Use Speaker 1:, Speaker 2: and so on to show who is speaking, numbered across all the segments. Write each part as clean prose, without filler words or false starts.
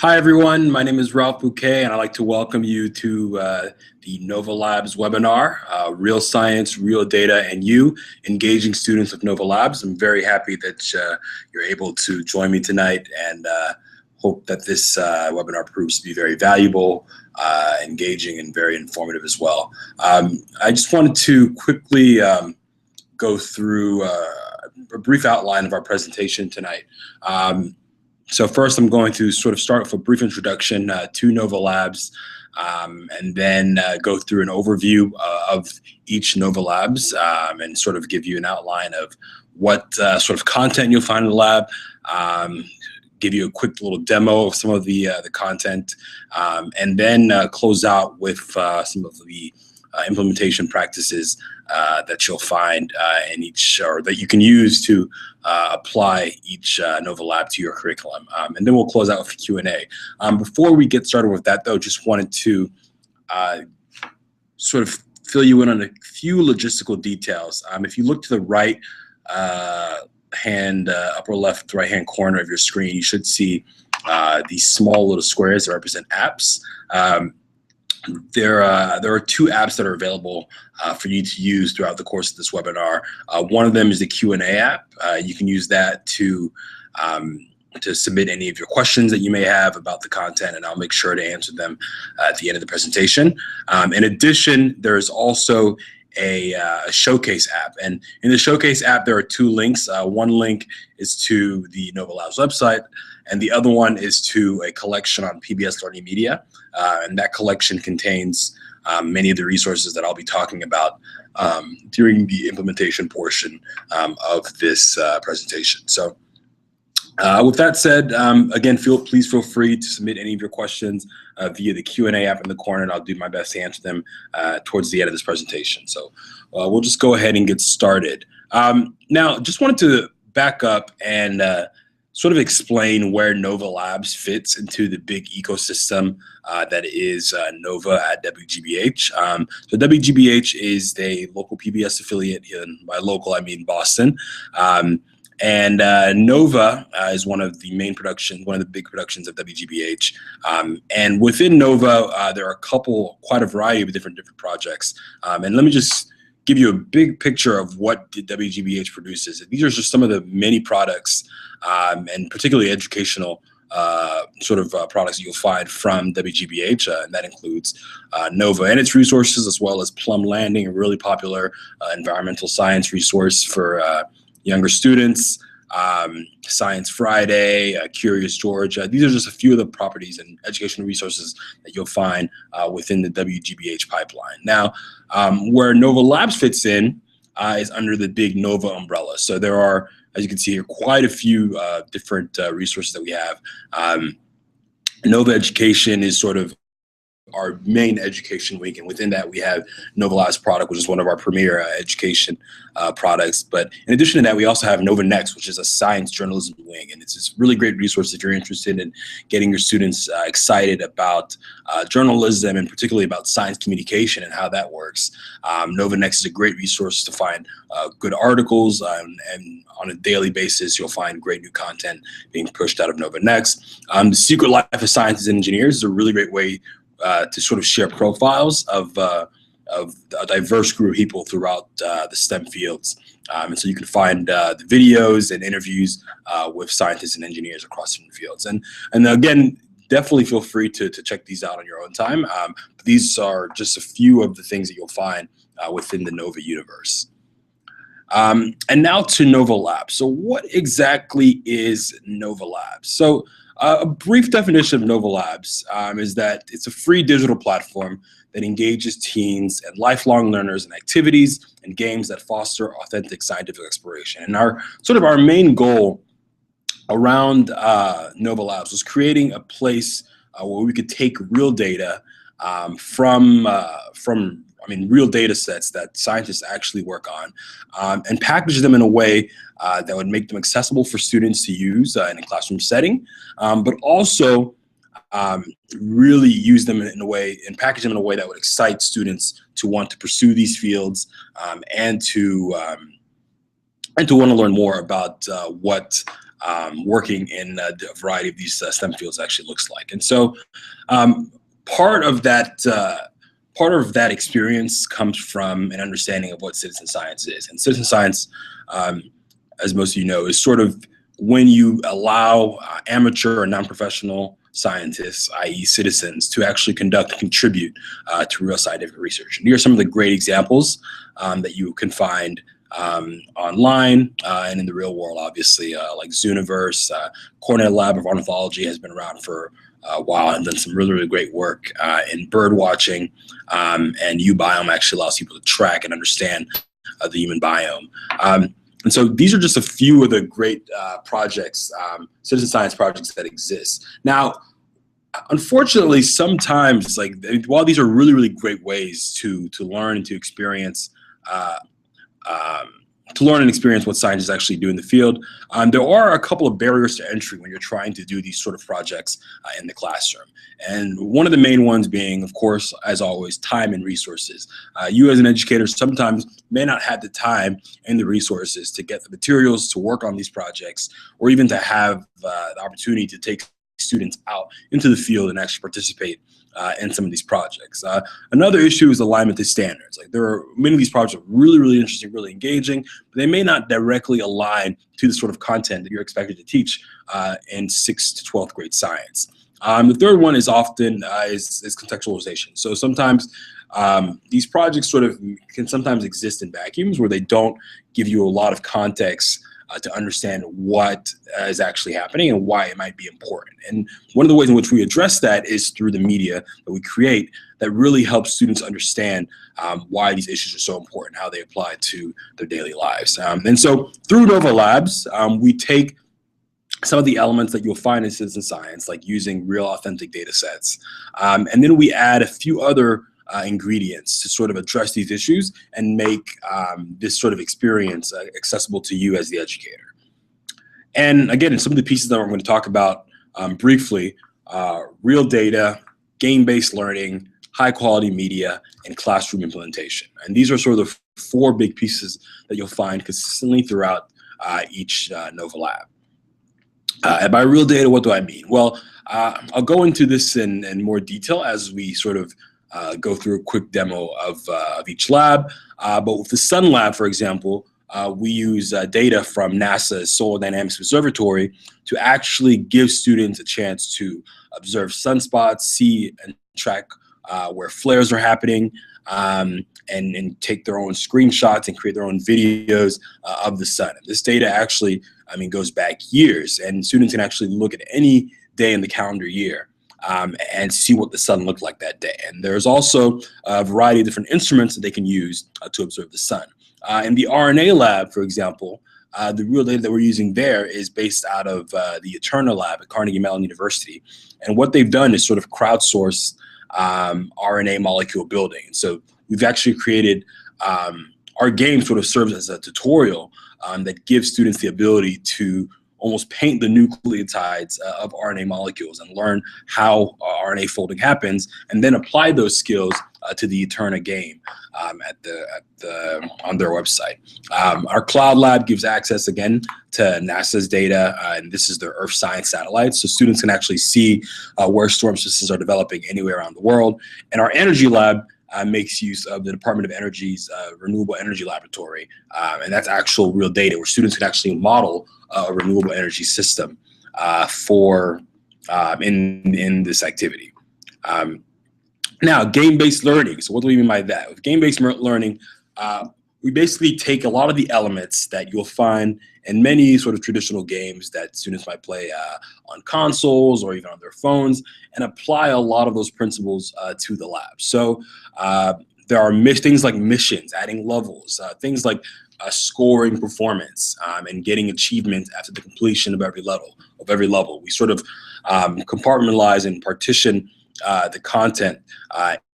Speaker 1: Hi, everyone. My name is Ralph Bouquet, and I'd like to welcome you to the Nova Labs webinar, Real Science, Real Data, and You, Engaging Students with Nova Labs. I'm very happy that you're able to join me tonight, and hope that this webinar proves to be very valuable, engaging, and very informative as well. I just wanted to quickly go through a brief outline of our presentation tonight. So first, I'm going to sort of start with a brief introduction to Nova Labs, and then go through an overview of each Nova Labs, and sort of give you an outline of what sort of content you'll find in the lab, give you a quick little demo of some of the content, and then close out with some of the implementation practices that you'll find in each, or that you can use to apply each Nova Lab to your curriculum. And then we'll close out with Q&A. Before we get started with that, though, just wanted to sort of fill you in on a few logistical details. If you look to the right hand, upper left right hand corner of your screen, you should see these small little squares that represent apps. There are two apps that are available for you to use throughout the course of this webinar. One of them is the Q&A app. You can use that to submit any of your questions that you may have about the content, and I'll make sure to answer them at the end of the presentation. In addition, there is also a Showcase app, and in the Showcase app there are two links. One link is to the Nova Labs website, and the other one is to a collection on PBS Learning Media, and that collection contains many of the resources that I'll be talking about during the implementation portion of this presentation. So with that said, again, please feel free to submit any of your questions via the Q&A app in the corner, and I'll do my best to answer them towards the end of this presentation. So we'll just go ahead and get started. Now, just wanted to back up and sort of explain where Nova Labs fits into the big ecosystem that is Nova at WGBH. So WGBH is the local PBS affiliate, and by local I mean Boston. And Nova is one of the big productions of WGBH. And within Nova, there are quite a variety of different projects. And let me just give you a big picture of what the WGBH produces. These are just some of the many products, and particularly educational products that you'll find from WGBH, and that includes Nova and its resources, as well as Plum Landing, a really popular environmental science resource for younger students, Science Friday, Curious George. These are just a few of the properties and educational resources that you'll find within the WGBH pipeline. Now, where Nova Labs fits in is under the big Nova umbrella. So there are, as you can see here, quite a few different resources that we have. Nova Education is sort of our main education wing, and within that we have Nova Labs product, which is one of our premier education products. But in addition to that, we also have Nova Next, which is a science journalism wing, and it's this really great resource if you're interested in getting your students excited about journalism, and particularly about science communication and how that works. Nova Next is a great resource to find good articles, and on a daily basis you'll find great new content being pushed out of Nova Next. The Secret Life of Scientists and Engineers is a really great way to sort of share profiles of a diverse group of people throughout the STEM fields. And so you can find the videos and interviews with scientists and engineers across different fields. And again, definitely feel free to check these out on your own time. These are just a few of the things that you'll find within the Nova universe. And now to Nova Labs. So what exactly is Nova Labs? So a brief definition of Nova Labs is that it's a free digital platform that engages teens and lifelong learners in activities and games that foster authentic scientific exploration. And our main goal around Nova Labs was creating a place where we could take real data from real data sets that scientists actually work on, and package them in a way that would make them accessible for students to use in a classroom setting, but also really use them in a way and package them in a way that would excite students to want to pursue these fields, and to want to learn more about what working in a variety of these STEM fields actually looks like. And so part of that experience comes from an understanding of what citizen science is. And citizen science, as most of you know, is sort of when you allow amateur or non-professional scientists, i.e. citizens, to actually conduct and contribute to real scientific research. And here are some of the great examples that you can find online and in the real world, obviously, like Zooniverse. RNA Lab of Ornithology has been around for a while and done some really, really great work in bird watching. And uBiome actually allows people to track and understand the human biome. And so these are just a few of the great projects, citizen science projects that exist. Now, unfortunately, sometimes, like, while these are really, really great ways to learn and to experience what scientists actually do in the field, there are a couple of barriers to entry when you're trying to do these sort of projects in the classroom. And one of the main ones being, of course, as always, time and resources. You as an educator sometimes may not have the time and the resources to get the materials to work on these projects, or even to have the opportunity to take students out into the field and actually participate in some of these projects. Another issue is alignment to standards. Like, there are many of these projects are really, really interesting, really engaging, but they may not directly align to the sort of content that you're expected to teach in 6th to 12th grade science. The third one is often is contextualization. So sometimes these projects sort of can sometimes exist in vacuums where they don't give you a lot of context to understand what is actually happening and why it might be important. And one of the ways in which we address that is through the media that we create that really helps students understand why these issues are so important, how they apply to their daily lives. And so through Nova Labs, we take some of the elements that you'll find in citizen science, like using real authentic data sets, and then we add a few other ingredients to sort of address these issues and make this sort of experience accessible to you as the educator. And again, some of the pieces that I'm going to talk about briefly, real data, game-based learning, high-quality media, and classroom implementation. And these are sort of the 4 big pieces that you'll find consistently throughout each Nova Lab. And by real data, what do I mean? Well, I'll go into this in more detail as we sort of go through a quick demo of each lab. But with the Sun Lab, for example, we use data from NASA's Solar Dynamics Observatory to actually give students a chance to observe sunspots, see and track where flares are happening, and take their own screenshots and create their own videos of the sun. And this data actually, goes back years, and students can actually look at any day in the calendar year and see what the sun looked like that day. And there's also a variety of different instruments that they can use to observe the sun. In the RNA Lab, for example, the real data that we're using there is based out of the RNA Lab at Carnegie Mellon University. And what they've done is sort of crowdsource RNA molecule building. And so we've actually created, our game sort of serves as a tutorial that gives students the ability to almost paint the nucleotides of RNA molecules and learn how RNA folding happens, and then apply those skills to the Eterna game on their website. Our cloud lab gives access again to NASA's data, and this is their Earth science satellites, so students can actually see where storm systems are developing anywhere around the world. And our energy lab makes use of the Department of Energy's Renewable Energy Laboratory, and that's actual real data where students can actually model a renewable energy system in this activity. Now, game-based learning. So what do we mean by that? With game-based learning, we basically take a lot of the elements that you'll find in many sort of traditional games that students might play on consoles or even on their phones, and apply a lot of those principles to the lab. So there are things like missions, adding levels, things like scoring performance and getting achievements after the completion of every level. We sort of compartmentalize and partition the content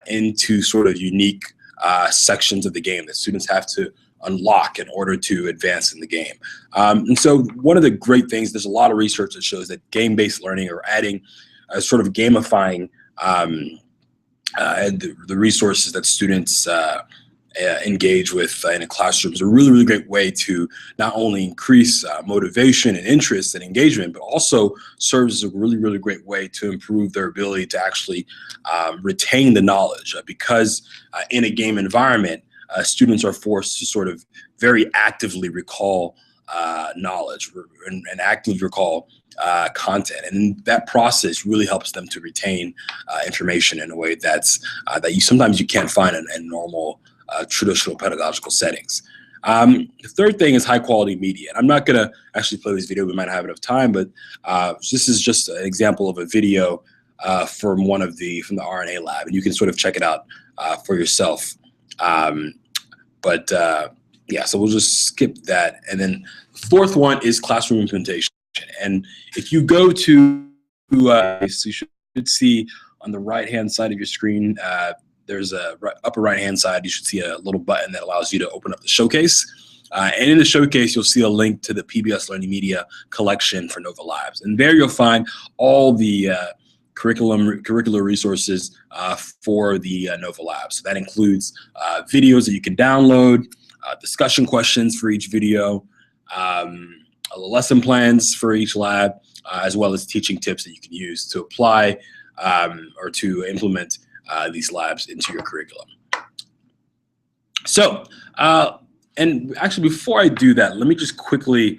Speaker 1: into sort of unique sections of the game that students have to unlock in order to advance in the game. And so one of the great things, there's a lot of research that shows that game-based learning, or adding sort of gamifying the resources that students engage with in a classroom is a really, really great way to not only increase motivation and interest and engagement, but also serves as a really, really great way to improve their ability to actually retain the knowledge. Because in a game environment, students are forced to sort of very actively recall knowledge and actively recall content, and that process really helps them to retain information in a way that's that sometimes you can't find in normal traditional pedagogical settings. The third thing is high quality media. And I'm not going to actually play this video. We might not have enough time, but this is just an example of a video from from the RNA Lab, and you can sort of check it out for yourself. Yeah, so we'll just skip that. And then the fourth one is classroom implementation. And if you go to, so you should see on the right-hand side of your screen, there's a upper right-hand side, you should see a little button that allows you to open up the showcase. And in the showcase, you'll see a link to the PBS Learning Media collection for Nova Labs. And there you'll find all the curricular resources for the Nova Lab. So that includes videos that you can download, discussion questions for each video, lesson plans for each lab, as well as teaching tips that you can use to apply or to implement these labs into your curriculum. So, and actually before I do that, let me just quickly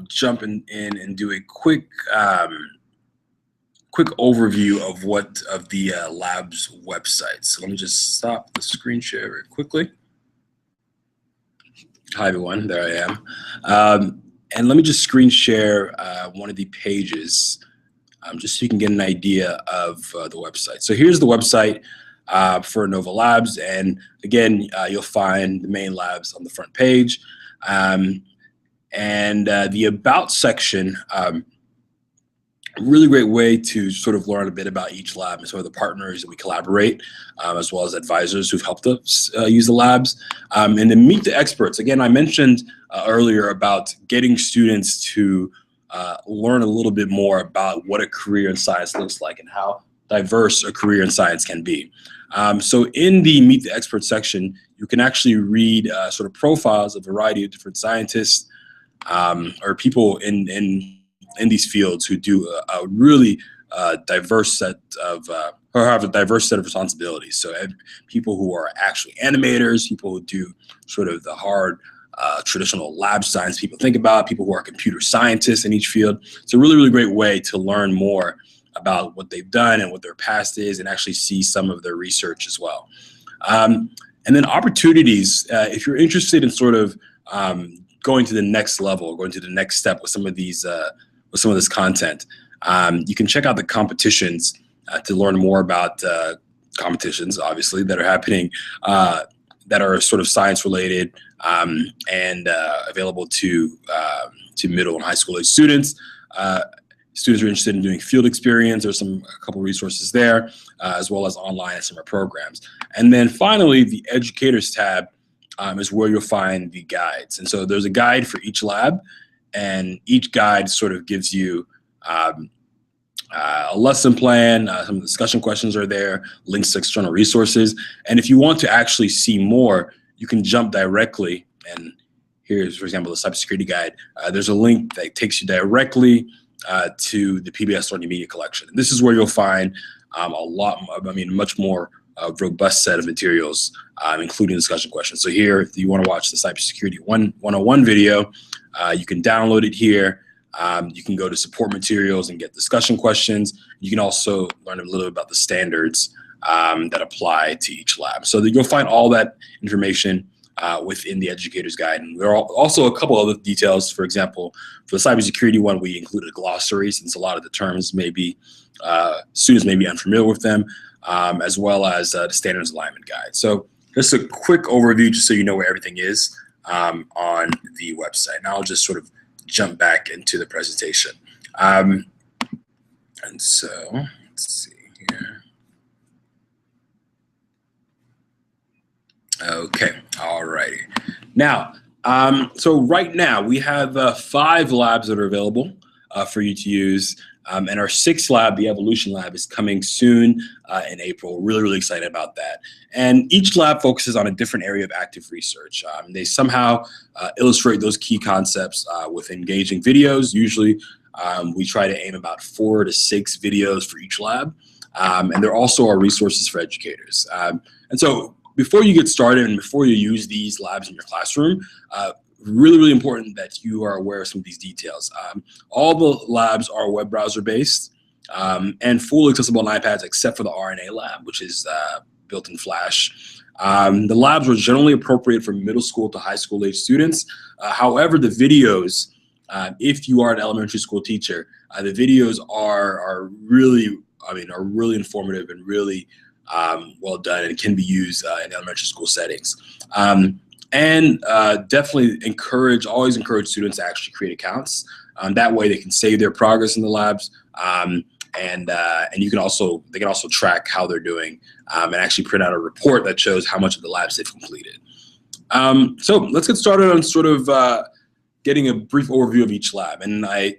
Speaker 1: jump in and do a quick overview of the lab's website. So let me just stop the screen share very quickly. Hi everyone, there I am. And let me just screen share one of the pages just so you can get an idea of the website. So here's the website for Nova Labs. And again, you'll find the main labs on the front page. And the About section, a really great way to sort of learn a bit about each lab and some of the partners that we collaborate, as well as advisors who've helped us use the labs. And then Meet the Experts. Again, I mentioned earlier about getting students to learn a little bit more about what a career in science looks like and how diverse a career in science can be. So in the Meet the Experts section, you can actually read sort of profiles of a variety of different scientists or people in these fields who do a really diverse set of, or have a diverse set of responsibilities. So people who are actually animators, people who do sort of the hard traditional lab science people think about, people who are computer scientists in each field. It's a really, really great way to learn more about what they've done and what their past is and actually see some of their research as well. And then opportunities, if you're interested in sort of going to the next level, going to the next step with some of these with some of this content, you can check out the competitions to learn more about competitions, obviously, that are happening that are sort of science related and available to middle and high school age students. Students are interested in doing field experience. There's a couple resources there, as well as online and summer programs. And then finally, the Educators tab is where you'll find the guides. And so there's a guide for each lab, and each guide sort of gives you a lesson plan, some discussion questions are there, links to external resources. And if you want to actually see more, you can jump directly. And here's, for example, the cybersecurity guide. There's a link that takes you directly to the PBS Learning Media collection. And this is where you'll find a much more robust set of materials, including discussion questions. So here, if you want to watch the Cybersecurity 101 video, you can download it here. You can go to support materials and get discussion questions. You can also learn a little bit about the standards that apply to each lab. So that you'll find all that information within the Educator's Guide. And there are also a couple other details. For example, for the cybersecurity one, we included a glossary, since a lot of the terms students may be unfamiliar with them, as well as the standards alignment guide. So just a quick overview, just so you know where everything is on the website. Now I'll just sort of jump back into the presentation. And so let's see here. Okay, all righty. Now, so right now we have 5 labs that are available. for you to use. And our sixth lab, the Evolution Lab, is coming soon in April. Really, really excited about that. And each lab focuses on a different area of active research. They somehow illustrate those key concepts with engaging videos. Usually, we try to aim about 4 to 6 videos for each lab. And there also are resources for educators. And so before you get started and before you use these labs in your classroom, really, really important that you are aware of some of these details. All the labs are web browser based and fully accessible on iPads except for the RNA Lab, which is built in Flash. The labs were generally appropriate for middle school to high school age students. However, the videos, if you are an elementary school teacher, the videos are really, are really informative and really well done and can be used in elementary school settings. And definitely always encourage students to actually create accounts. That way they can save their progress in the labs, and they can also track how they're doing and actually print out a report that shows how much of the labs they've completed. So let's get started on sort of getting a brief overview of each lab. And I've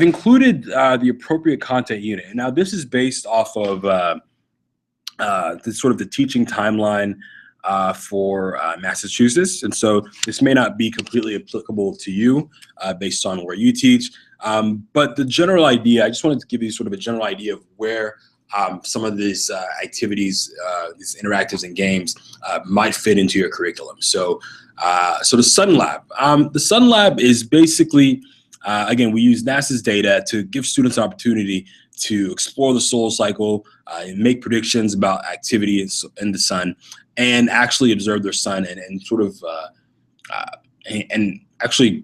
Speaker 1: included the appropriate content unit. Now this is based off of the teaching timeline for Massachusetts, and so this may not be completely applicable to you based on where you teach, but the general idea, I just wanted to give you sort of a general idea of where some of these activities, these interactives and games might fit into your curriculum. So the Sun Lab. The Sun Lab is basically, again, we use NASA's data to give students an opportunity to explore the solar cycle, and make predictions about activity in the sun, and actually observe their sun and sort of and actually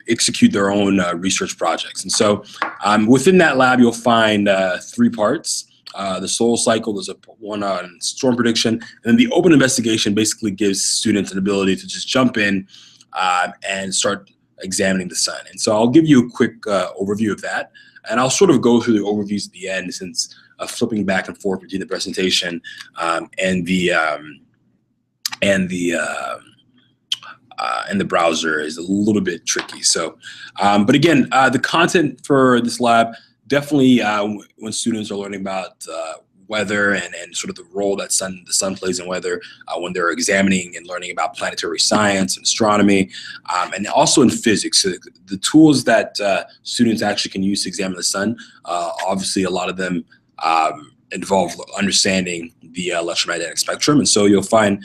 Speaker 1: execute their own research projects. And so within that lab, you'll find 3 parts. The solar cycle, there's one on storm prediction, and then the open investigation basically gives students an ability to just jump in and start examining the sun. And so I'll give you a quick overview of that, and I'll sort of go through the overviews at the end, since flipping back and forth between the presentation and the browser is a little bit tricky. So, but again, the content for this lab, definitely when students are learning about weather and sort of the role that the sun plays in weather, when they're examining and learning about planetary science and astronomy, and also in physics. So the tools that students actually can use to examine the sun, obviously a lot of them involve understanding the electromagnetic spectrum, and so you'll find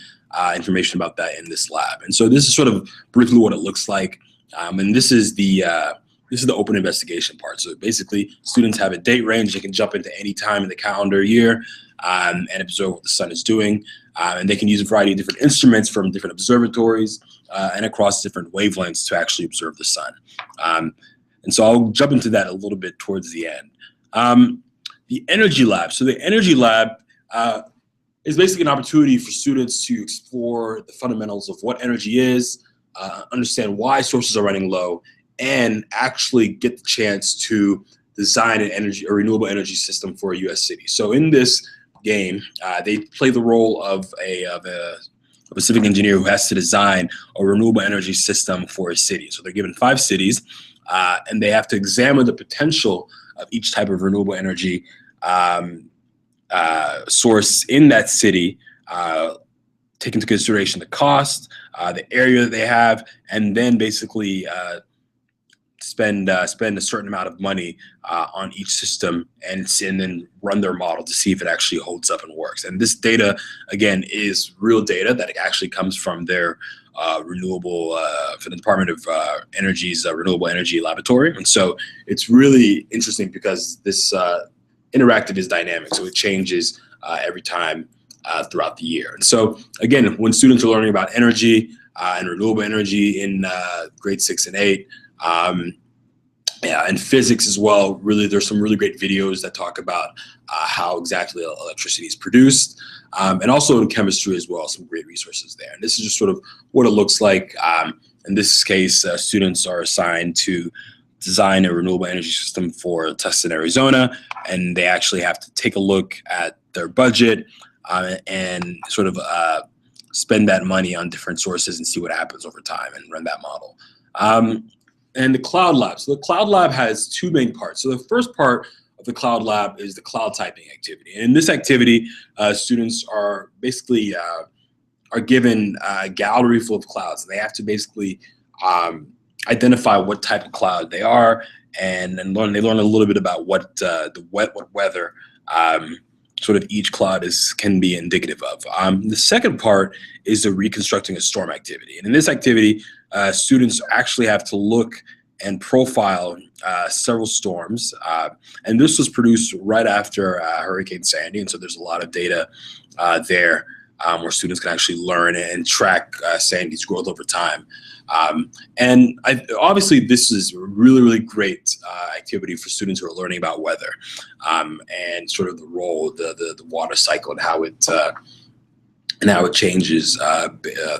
Speaker 1: information about that in this lab. And so this is sort of briefly what it looks like, and this is the open investigation part. So basically, students have a date range. They can jump into any time in the calendar year and observe what the sun is doing. And they can use a variety of different instruments from different observatories and across different wavelengths to actually observe the sun. And so I'll jump into that a little bit towards the end. The Energy Lab. So the Energy Lab is basically an opportunity for students to explore the fundamentals of what energy is, understand why sources are running low, and actually get the chance to design a renewable energy system for a U.S. city. So in this game, they play the role of a civic engineer who has to design a renewable energy system for a city. So they're given 5 cities, and they have to examine the potential of each type of renewable energy source in that city, take into consideration the cost, the area that they have, and then basically spend a certain amount of money on each system and then run their model to see if it actually holds up and works. And this data, again, is real data that actually comes from their from the Department of Energy's Renewable Energy Laboratory. And so it's really interesting because this interactive is dynamic, so it changes every time throughout the year. And so again, when students are learning about energy and renewable energy in grade 6 and 8, and physics as well, really there's some really great videos that talk about how exactly electricity is produced, and also in chemistry as well, some great resources there. And this is just sort of what it looks like. In this case, students are assigned to design a renewable energy system for a test in Arizona, and they actually have to take a look at their budget and sort of spend that money on different sources and see what happens over time and run that model. And the Cloud Lab. So the Cloud Lab has two main parts. So the first part of the Cloud Lab is the cloud typing activity. And in this activity, students are basically are given a gallery full of clouds. They have to basically identify what type of cloud they are, and then they learn a little bit about what what weather sort of each cloud can be indicative of. The second part is the reconstructing a storm activity. And in this activity, students actually have to look and profile several storms. And this was produced right after Hurricane Sandy. And so there's a lot of data there where students can actually learn and track Sandy's growth over time. Obviously, this is a really, really great activity for students who are learning about weather and sort of the role, the water cycle, and how it changes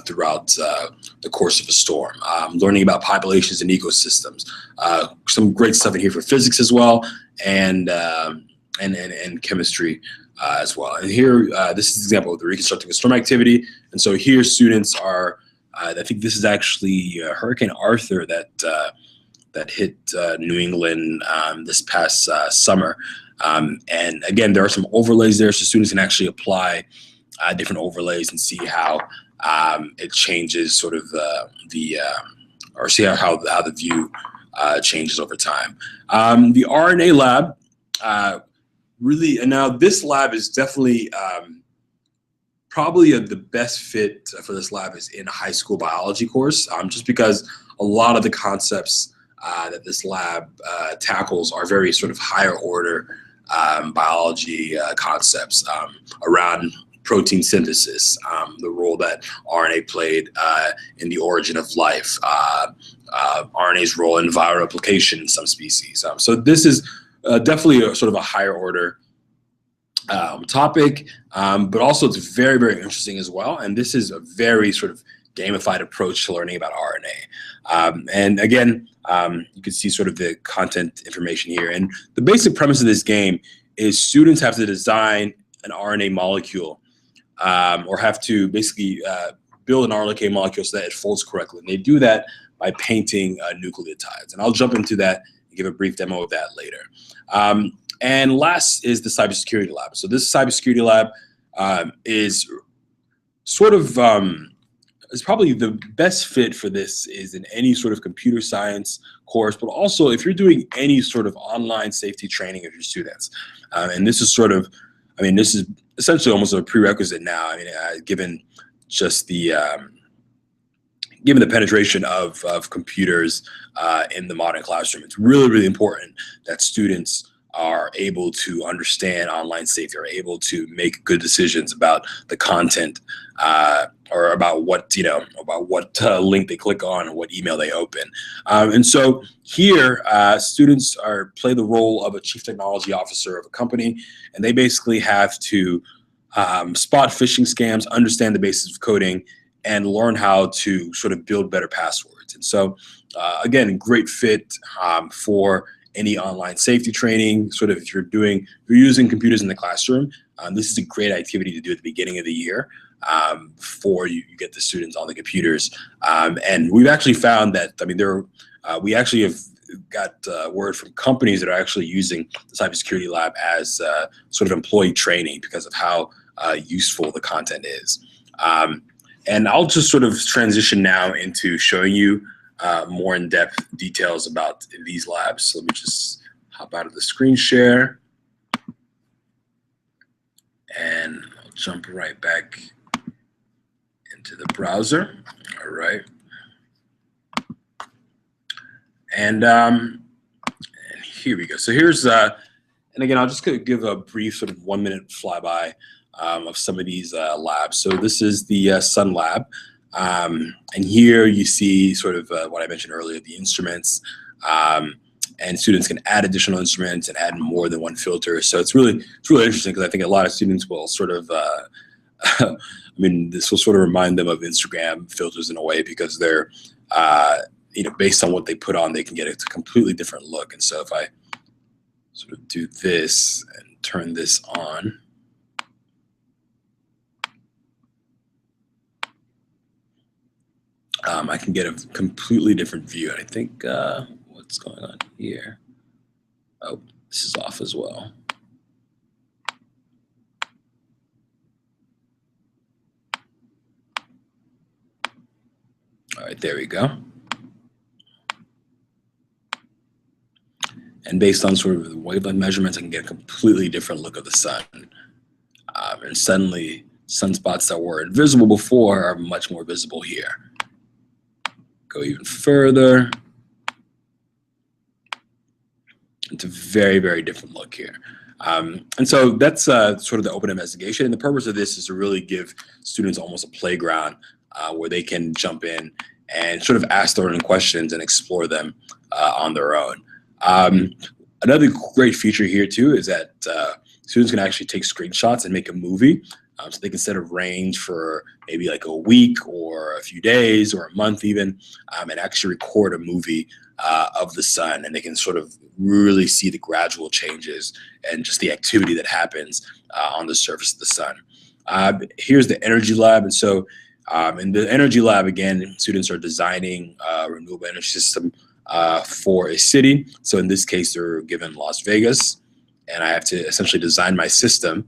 Speaker 1: throughout the course of a storm. Learning about populations and ecosystems. Some great stuff in here for physics as well, and chemistry as well. And here, this is an example of the reconstructing a storm activity. And so here, students are. I think this is actually Hurricane Arthur that hit New England this past summer. And again, there are some overlays there, so students can actually apply different overlays and see how it changes sort of or see how the view changes over time. The RNA Lab really, and now this lab is definitely probably the best fit for this lab is in a high school biology course, just because a lot of the concepts that this lab tackles are very sort of higher order biology concepts around protein synthesis, the role that RNA played in the origin of life, RNA's role in viral replication in some species. So this is definitely a sort of a higher order topic, but also it's very, very interesting as well. And this is a very sort of gamified approach to learning about RNA. And again, you can see sort of the content information here. And the basic premise of this game is students have to design an RNA molecule or have to basically build an RNA molecule so that it folds correctly. And they do that by painting nucleotides. And I'll jump into that and give a brief demo of that later. And last is the Cybersecurity Lab. So this Cybersecurity Lab is sort of, is probably the best fit for this is in any sort of computer science course, but also if you're doing any sort of online safety training of your students. And this is sort of, I mean, this is essentially almost a prerequisite now. I mean, given just the, given the penetration of computers in the modern classroom, it's really, really important that students are able to understand online safety, are able to make good decisions about the content or about what, link they click on or what email they open. And so here, students play the role of a chief technology officer of a company, and they basically have to spot phishing scams, understand the basics of coding, and learn how to sort of build better passwords. And so, again, great fit for any online safety training. Sort of if you're using computers in the classroom, this is a great activity to do at the beginning of the year before you get the students on the computers. And we've actually found that, I mean, we actually have got word from companies that are actually using the Cybersecurity Lab as sort of employee training because of how useful the content is. And I'll just sort of transition now into showing you more in-depth details about these labs. So let me just hop out of the screen share and I'll jump right back into the browser. All right. And here we go. So here's, and again, I'll just give a brief sort of 1-minute flyby of some of these labs. So this is the Sun Lab. And here you see sort of what I mentioned earlier, the instruments, and students can add additional instruments and add more than one filter. So it's really interesting because I think a lot of students will sort of, I mean, this will sort of remind them of Instagram filters in a way because they're, based on what they put on, they can get a completely different look. And so if I sort of do this and turn this on, I can get a completely different view. And I think what's going on here? Oh, this is off as well. All right, there we go. And based on sort of the wavelength measurements, I can get a completely different look of the sun. And suddenly, sunspots that were invisible before are much more visible here. Go even further. It's a very, very different look here. And so that's sort of the open investigation. And the purpose of this is to really give students almost a playground where they can jump in and sort of ask their own questions and explore them on their own. Another great feature here too is that students can actually take screenshots and make a movie. So they can set a range for maybe like a week or a few days or a month even, and actually record a movie of the sun, and they can sort of really see the gradual changes and just the activity that happens on the surface of the sun. Here's the energy lab. And so in the energy lab, again, students are designing a renewable energy system for a city. So in this case, they're given Las Vegas, and I have to essentially design my system.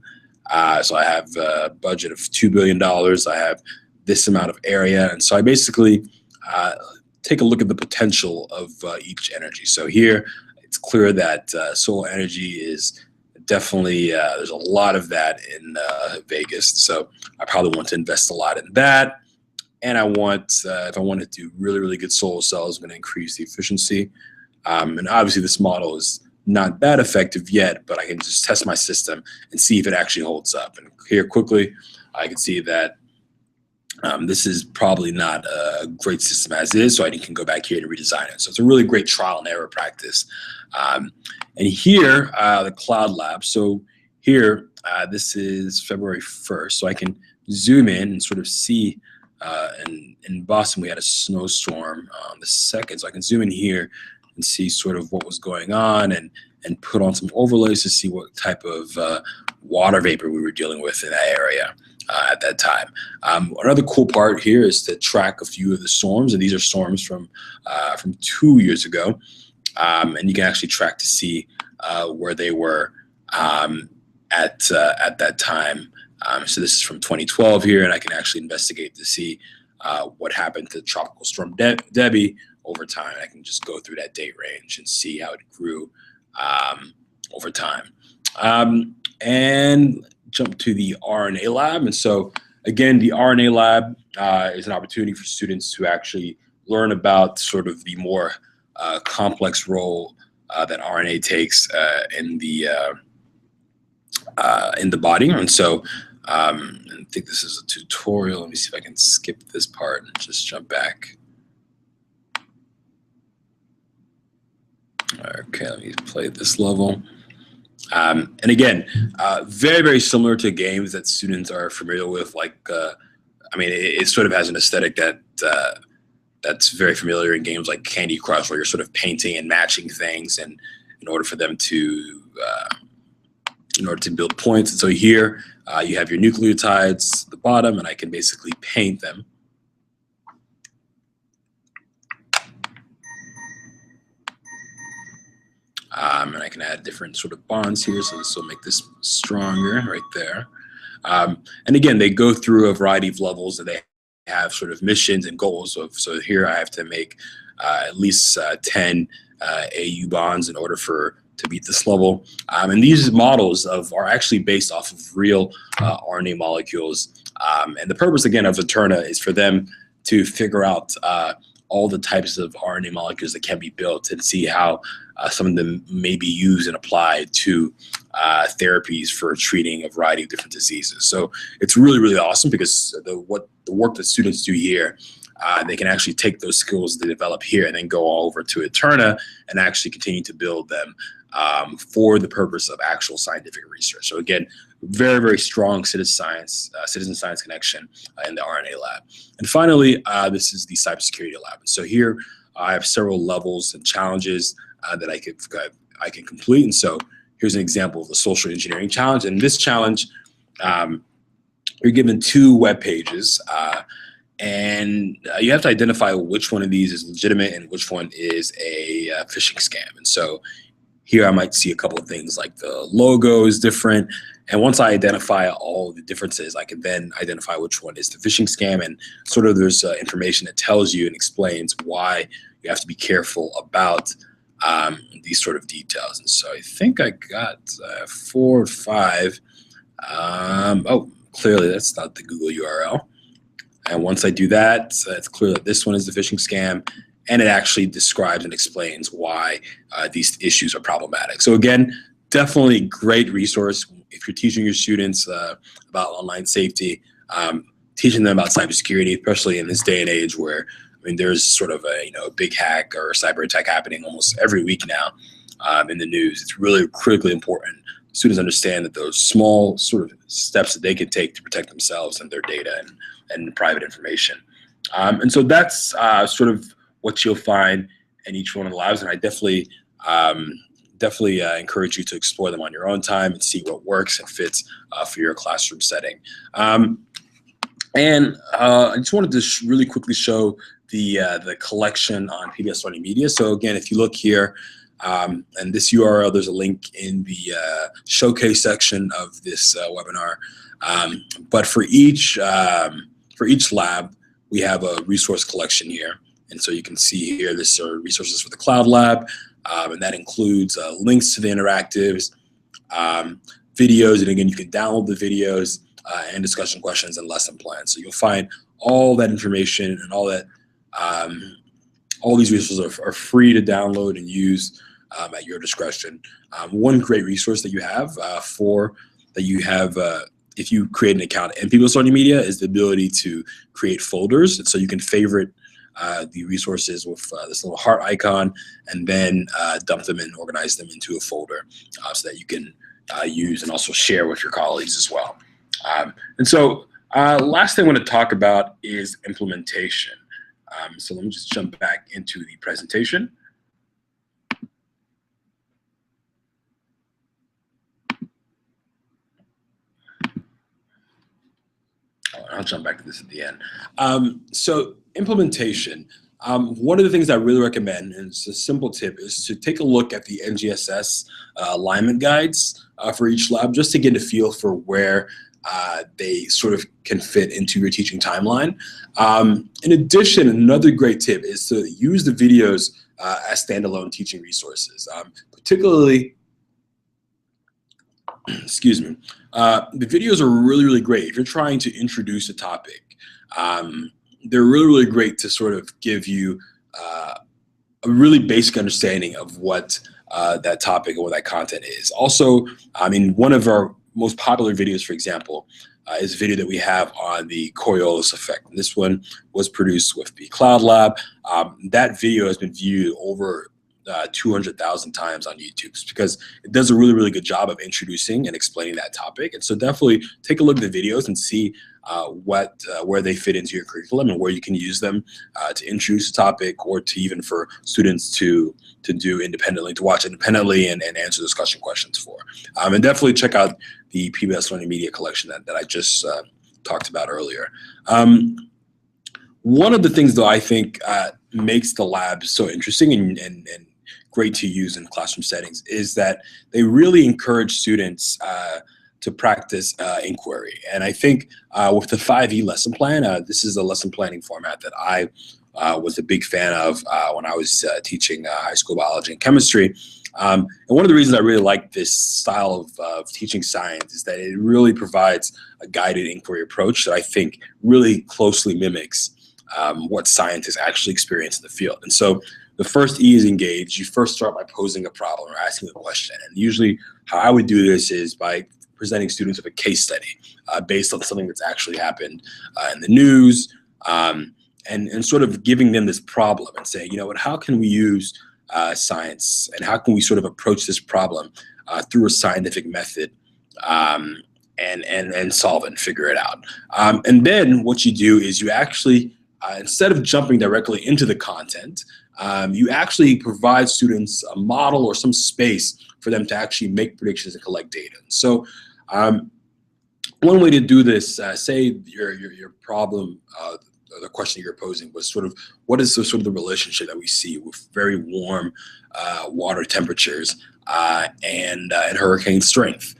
Speaker 1: So I have a budget of $2 billion. I have this amount of area. And so I basically take a look at the potential of each energy. So here, it's clear that solar energy is definitely, there's a lot of that in Vegas. So I probably want to invest a lot in that. And I want, if I want to do really, really good solar cells, I'm going to increase the efficiency. And obviously this model is not that effective yet, but I can just test my system and see if it actually holds up. And here quickly, I can see that this is probably not a great system as is, so I can go back here and redesign it. So it's a really great trial and error practice. And here, the Cloud Lab. So here, this is February 1st, so I can zoom in and sort of see, in Boston, we had a snowstorm on the 2nd, so I can zoom in here and see sort of what was going on and put on some overlays to see what type of water vapor we were dealing with in that area at that time. Another cool part here is to track a few of the storms, and these are storms from 2 years ago. And you can actually track to see where they were at that time. So this is from 2012 here, and I can actually investigate to see what happened to Tropical Storm Debbie over time. I can just go through that date range and see how it grew over time. And jump to the RNA Lab. And so again, the RNA Lab is an opportunity for students to actually learn about sort of the more complex role that RNA takes in the body. And so I think this is a tutorial. Let me see if I can skip this part and just jump back. Okay, let me play this level. And again, very, very similar to games that students are familiar with. Like, I mean, it sort of has an aesthetic that that's very familiar in games like Candy Crush, where you're sort of painting and matching things, and in order for them to build points. And so here you have your nucleotides at the bottom, and I can basically paint them. And I can add different sort of bonds here, so this will make this stronger right there. And again, they go through a variety of levels, and they have sort of missions and goals. So here I have to make at least 10 AU bonds in order to beat this level. And these models are actually based off of real RNA molecules. And the purpose, again, of Eterna is for them to figure out all the types of RNA molecules that can be built and see how some of them may be used and applied to therapies for treating a variety of different diseases. So it's really, really awesome, because the work that students do here, they can actually take those skills they develop here and then go all over to Eterna and actually continue to build them for the purpose of actual scientific research. So again, very, very strong citizen science connection in the RNA Lab. And finally, this is the Cybersecurity Lab. So here I have several levels and challenges that I can complete. And so here's an example of the social engineering challenge. And this challenge, you're given 2 web pages, And you have to identify which one of these is legitimate and which one is a phishing scam. And so here I might see a couple of things like the logo is different. And once I identify all the differences, I can then identify which one is the phishing scam. And sort of there's information that tells you and explains why you have to be careful about these sort of details. And so I think I got 4 or 5. Oh, clearly that's not the Google URL. And once I do that, it's clear that this one is the phishing scam, and it actually describes and explains why these issues are problematic. So again, definitely great resource if you're teaching your students about online safety, teaching them about cybersecurity, especially in this day and age where, I mean, there's sort of a big hack or a cyber attack happening almost every week now in the news. It's really critically important students understand that those small sort of steps that they can take to protect themselves and their data and private information. And so that's sort of what you'll find in each one of the labs. And I definitely encourage you to explore them on your own time and see what works and fits for your classroom setting. And I just wanted to really quickly show the collection on PBS Learning Media. So again, if you look here, and this URL, there's a link in the showcase section of this webinar. But for each lab, we have a resource collection here. And so you can see here, this are resources for the Cloud Lab, and that includes links to the interactives, videos, and again, you can download the videos and discussion questions and lesson plans. So you'll find all that information and all that, all these resources are free to download and use at your discretion. One great resource that you have if you create an account in PBS Learning Media is the ability to create folders. And so you can favorite the resources with this little heart icon and then dump them and organize them into a folder so that you can use and also share with your colleagues as well. And so last thing I want to talk about is implementation. So let me just jump back into the presentation. I'll jump back to this at the end. So implementation. One of the things I really recommend, and it's a simple tip, is to take a look at the NGSS alignment guides for each lab, just to get a feel for where they sort of can fit into your teaching timeline. In addition, another great tip is to use the videos as standalone teaching resources, particularly, excuse me, the videos are really, really great if you're trying to introduce a topic. They're really, really great to sort of give you a really basic understanding of what that topic or what that content is. Also, I mean, one of our most popular videos, for example, is a video that we have on the Coriolis effect. And this one was produced with the Cloud Lab. That video has been viewed over 200,000 times on YouTube because it does a really, really good job of introducing and explaining that topic. And so definitely take a look at the videos and see where they fit into your curriculum and where you can use them to introduce a topic or to even for students to do independently, to watch independently and answer discussion questions for. And definitely check out the PBS Learning Media collection that I just talked about earlier. One of the things, though, I think makes the lab so interesting and great to use in classroom settings is that they really encourage students to practice inquiry. And I think with the 5E lesson plan, this is a lesson planning format that I was a big fan of when I was teaching high school biology and chemistry. And one of the reasons I really like this style of teaching science is that it really provides a guided inquiry approach that I think really closely mimics what scientists actually experience in the field. And so the first E is engage. You first start by posing a problem or asking a question. And usually how I would do this is by presenting students with a case study based on something that's actually happened in the news, and sort of giving them this problem and saying, you know what, how can we use science and how can we sort of approach this problem through a scientific method and solve it and figure it out. And then what you do is you actually, instead of jumping directly into the content, you actually provide students a model or some space for them to actually make predictions and collect data. So one way to do this, say your problem the question you're posing was sort of what is the sort of the relationship that we see with very warm water temperatures and hurricane strength?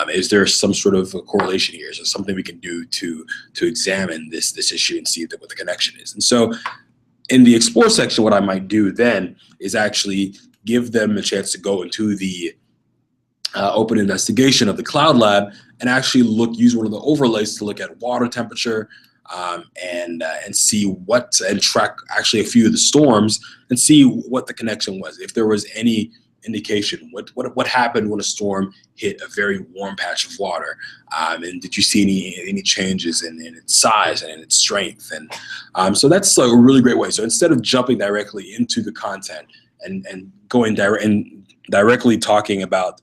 Speaker 1: Is there some sort of a correlation here? Is there something we can do to examine this issue and see what the connection is? And so in the explore section, what I might do then is actually give them a chance to go into the open investigation of the cloud lab and actually use one of the overlays to look at water temperature and see and track actually a few of the storms and see what the connection was. If there was any indication, what happened when a storm hit a very warm patch of water, and did you see any changes in its size and in its strength? And so that's a really great way. So instead of jumping directly into the content and going directly talking about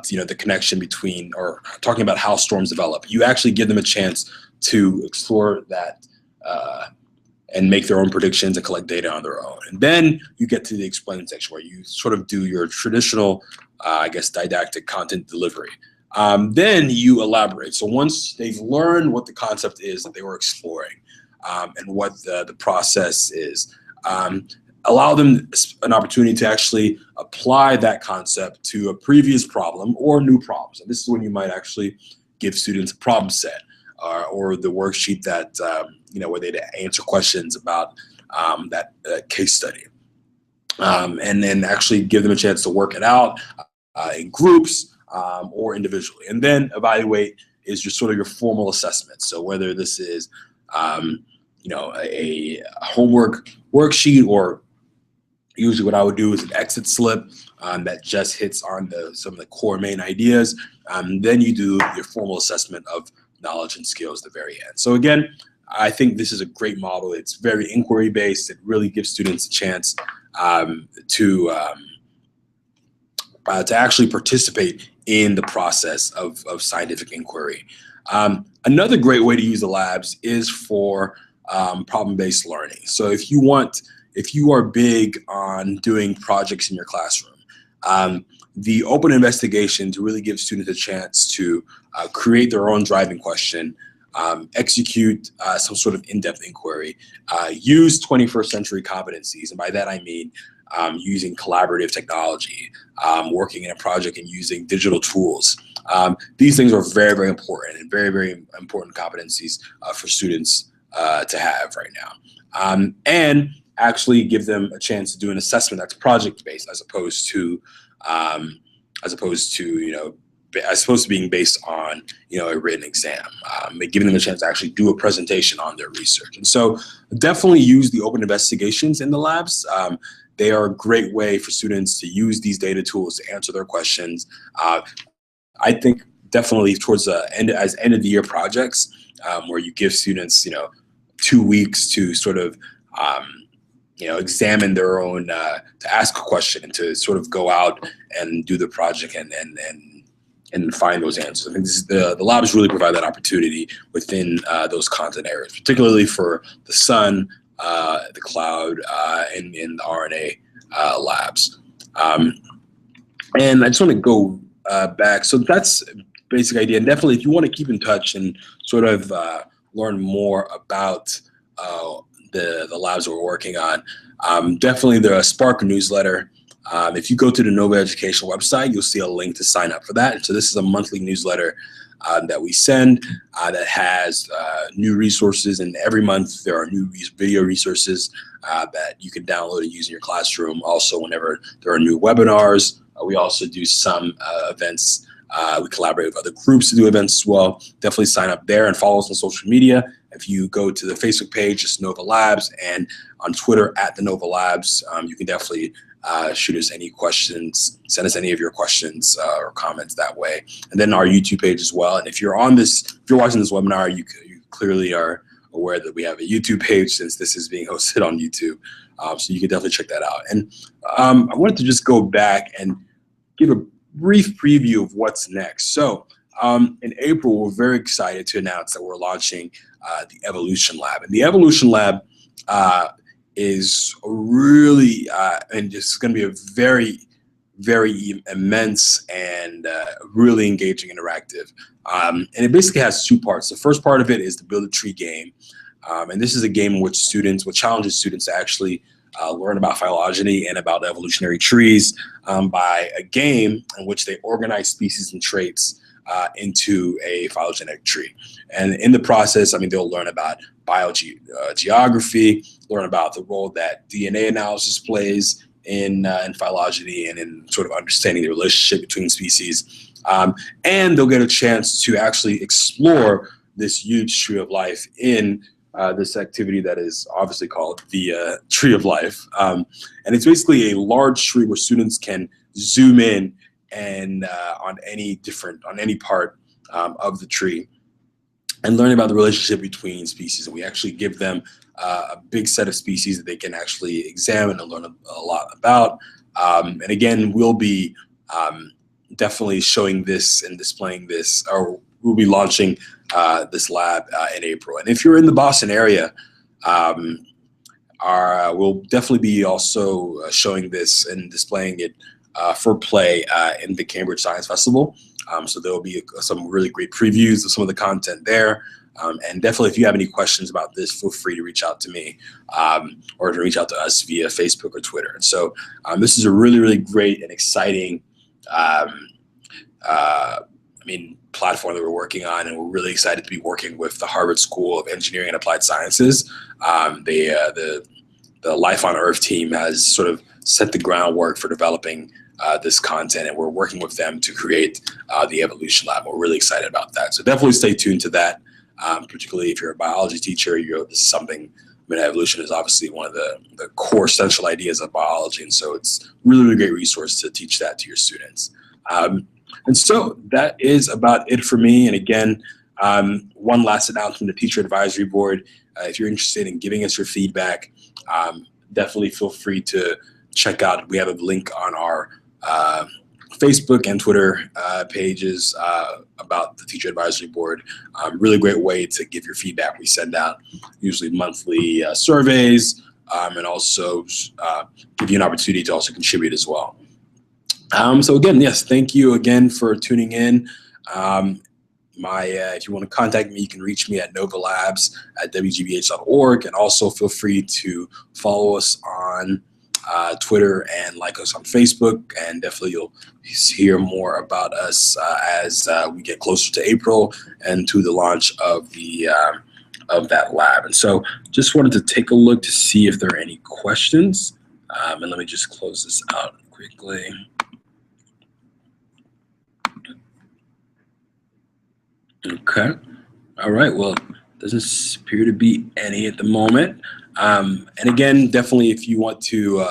Speaker 1: the connection between, or talking about how storms develop, you actually give them a chance to explore that and make their own predictions and collect data on their own. And then you get to the explain section where you sort of do your traditional, didactic content delivery. Then you elaborate. So once they've learned what the concept is that they were exploring and what the process is, allow them an opportunity to actually apply that concept to a previous problem or new problems. And this is when you might actually give students a problem set or the worksheet that, where they answer questions about that case study. And then actually give them a chance to work it out in groups or individually. And then evaluate is just sort of your formal assessment. So whether this is, a homework worksheet, or usually what I would do is an exit slip that just hits on some of the core main ideas. Then you do your formal assessment of knowledge and skills at the very end. So again, I think this is a great model. It's very inquiry based. It really gives students a chance to actually participate in the process of scientific inquiry. Another great way to use the labs is for problem-based learning. So if you are big on doing projects in your classroom, the open investigation to really give students a chance to create their own driving question, execute some sort of in-depth inquiry, use 21st century competencies. And by that I mean using collaborative technology, working in a project and using digital tools. These things are very, very important and very, very important competencies for students to have right now. And actually give them a chance to do an assessment that's project-based as opposed to being based on a written exam, giving them a chance to actually do a presentation on their research. And so definitely use the open investigations in the labs. They are a great way for students to use these data tools to answer their questions. I think definitely towards the end of the year projects, where you give students 2 weeks to sort of examine their own, to ask a question and to sort of go out and do the project and find those answers. I think the labs really provide that opportunity within those content areas, particularly for the sun, the cloud, and the RNA labs. And I just want to go back. So that's basic idea. And definitely if you want to keep in touch and sort of learn more about the labs that we're working on, definitely the Spark newsletter. If you go to the Nova Education website, you'll see a link to sign up for that. So this is a monthly newsletter that we send that has new resources, and every month there are new video resources that you can download and use in your classroom. Also, whenever there are new webinars, we also do some events. We collaborate with other groups to do events as well. Definitely sign up there and follow us on social media. If you go to the Facebook page, it's Nova Labs, and on Twitter @the Nova Labs, you can definitely shoot us any questions, send us any of your questions or comments that way. And then our YouTube page as well. And if you're watching this webinar, you clearly are aware that we have a YouTube page since this is being hosted on YouTube. So you can definitely check that out. And I wanted to just go back and give a brief preview of what's next. So in April, we're very excited to announce that we're launching the Evolution Lab. And the Evolution Lab is really, and it's going to be a very, very immense and really engaging, interactive. And it basically has two parts. The first part of it is the Build a Tree game. And this is a game in which challenges students to actually learn about phylogeny and about evolutionary trees by a game in which they organize species and traits into a phylogenetic tree. And in the process, I mean, they'll learn about geography, learn about the role that DNA analysis plays in phylogeny and in sort of understanding the relationship between species. And they'll get a chance to actually explore this huge tree of life in this activity that is obviously called the Tree of Life. And it's basically a large tree where students can zoom in and on any part of the tree and learn about the relationship between species. And we actually give them a big set of species that they can actually examine and learn a lot about. And again, we'll be definitely showing this and displaying this, or we'll be launching this lab in April. And if you're in the Boston area, we'll definitely be also showing this and displaying it for play in the Cambridge Science Festival. So there will be some really great previews of some of the content there. And definitely, if you have any questions about this, feel free to reach out to me or to reach out to us via Facebook or Twitter. And so this is a really, really great and exciting platform that we're working on, and we're really excited to be working with the Harvard School of Engineering and Applied Sciences. The Life on Earth team has sort of set the groundwork for developing this content, and we're working with them to create the Evolution Lab. We're really excited about that. So definitely stay tuned to that, particularly if you're a biology teacher. This is something, evolution is obviously one of the core central ideas of biology, and so it's really, really great resource to teach that to your students. And so that is about it for me. And again, one last announcement, the Teacher Advisory Board. If you're interested in giving us your feedback, definitely feel free to check out. We have a link on our Facebook and Twitter pages about the Teacher Advisory Board. Really great way to give your feedback. We send out usually monthly surveys and also give you an opportunity to also contribute as well. So again, yes, thank you again for tuning in. If you want to contact me, you can reach me at novalabs@wgbh.org, and also feel free to follow us on Twitter and like us on Facebook, and definitely you'll hear more about us as we get closer to April and to the launch of that lab. And so just wanted to take a look to see if there are any questions, and let me just close this out quickly. Okay. All right. Well, doesn't appear to be any at the moment. And again, definitely, if you want to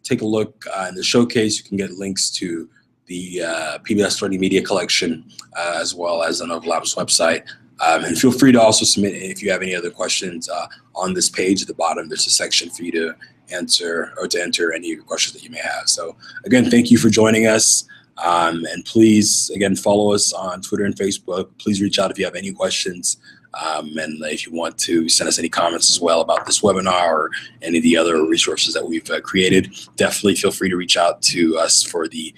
Speaker 1: take a look in the showcase, you can get links to the PBS Learning Media Collection as well as on Novel Labs website. And feel free to also submit if you have any other questions on this page at the bottom. There's a section for you to answer or to enter any questions that you may have. So again, thank you for joining us. And please, again, follow us on Twitter and Facebook. Please reach out if you have any questions. And if you want to send us any comments as well about this webinar or any of the other resources that we've created, definitely feel free to reach out to us for the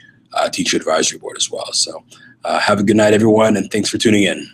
Speaker 1: Teacher Advisory Board as well. So have a good night, everyone, and thanks for tuning in.